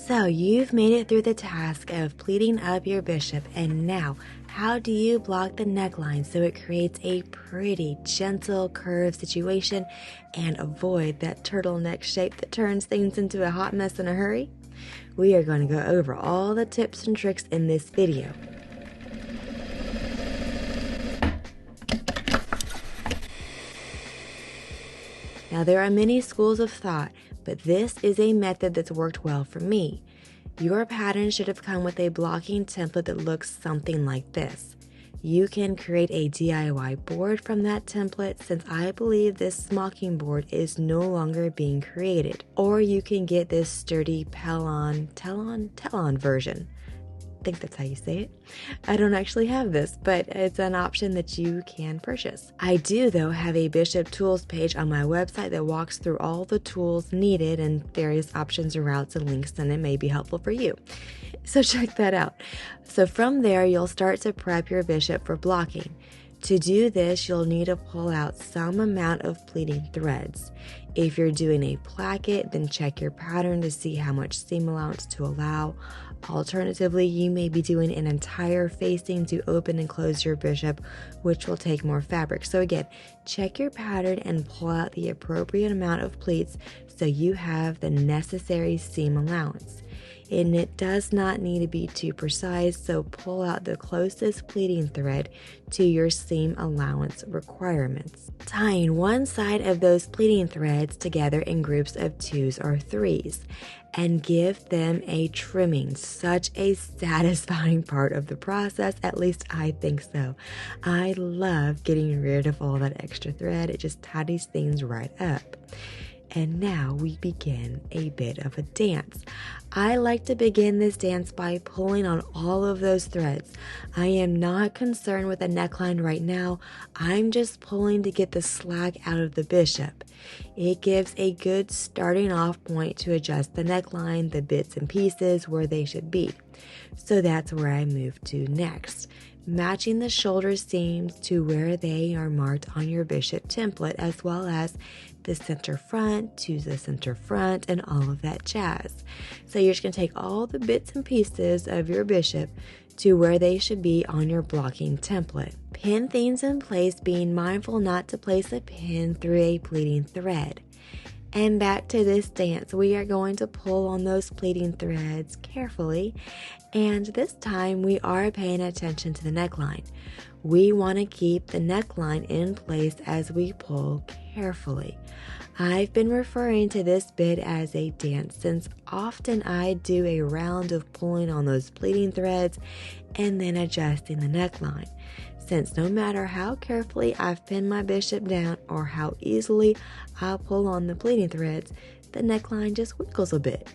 So you've made it through the task of pleating up your bishop, and now how do you block the neckline so it creates a pretty gentle curve situation and avoid that turtleneck shape that turns things into a hot mess in a hurry? We are going to go over all the tips and tricks in this video. Now, there are many schools of thought, but this is a method that's worked well for me. Your pattern should have come with a blocking template that looks something like this. You can create a DIY board from that template, since I believe this smocking board is no longer being created. Or you can get this sturdy Tellon version. I think that's how you say it. I don't actually have this, but it's an option that you can purchase. I do, though, have a Bishop Tools page on my website that walks through all the tools needed and various options and routes and links, and it may be helpful for you. So check that out. So from there, you'll start to prep your bishop for blocking. To do this, you'll need to pull out some amount of pleating threads. If you're doing a placket, then check your pattern to see how much seam allowance to allow. Alternatively, you may be doing an entire facing to open and close your bishop, which will take more fabric. So again, check your pattern and pull out the appropriate amount of pleats so you have the necessary seam allowance. And it does not need to be too precise, so pull out the closest pleating thread to your seam allowance requirements. Tying one side of those pleating threads together in groups of 2s or 3s and give them a trimming. Such a satisfying part of the process, at least I think so. I love getting rid of all that extra thread. It just tidies things right up. And now we begin a bit of a dance. I like to begin this dance by pulling on all of those threads. I am not concerned with the neckline right now. I'm just pulling to get the slack out of the bishop. It gives a good starting off point to adjust the neckline, the bits and pieces where they should be. So that's where I move to next. Matching the shoulder seams to where they are marked on your bishop template, as well as the center front to the center front and all of that jazz. So you're just going to take all the bits and pieces of your bishop to where they should be on your blocking template. Pin things in place, being mindful not to place a pin through a pleating thread. And back to this dance, we are going to pull on those pleating threads carefully, and this time we are paying attention to the neckline. We want to keep the neckline in place as we pull carefully. I've been referring to this bit as a dance, since often I do a round of pulling on those pleating threads and then adjusting the neckline. Since no matter how carefully I've pinned my bishop down or how easily I pull on the pleating threads, the neckline just wiggles a bit.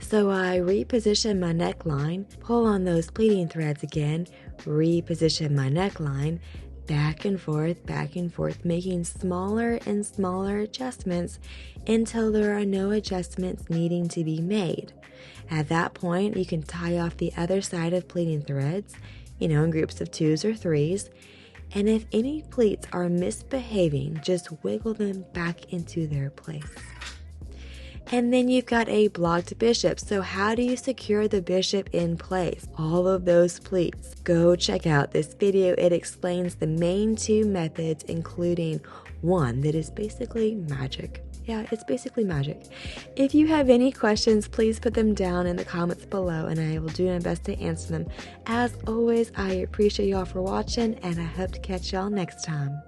So I reposition my neckline, pull on those pleating threads again, reposition my neckline, back and forth, making smaller and smaller adjustments until there are no adjustments needing to be made. At that point, you can tie off the other side of pleating threads, in groups of 2s or 3s. And if any pleats are misbehaving, just wiggle them back into their place. And then you've got a blocked bishop. So how do you secure the bishop in place? All of those pleats. Go check out this video. It explains the main 2 methods, including one that is basically magic. Yeah, it's basically magic. If you have any questions, please put them down in the comments below, and I will do my best to answer them. As always, I appreciate y'all for watching, and I hope to catch y'all next time.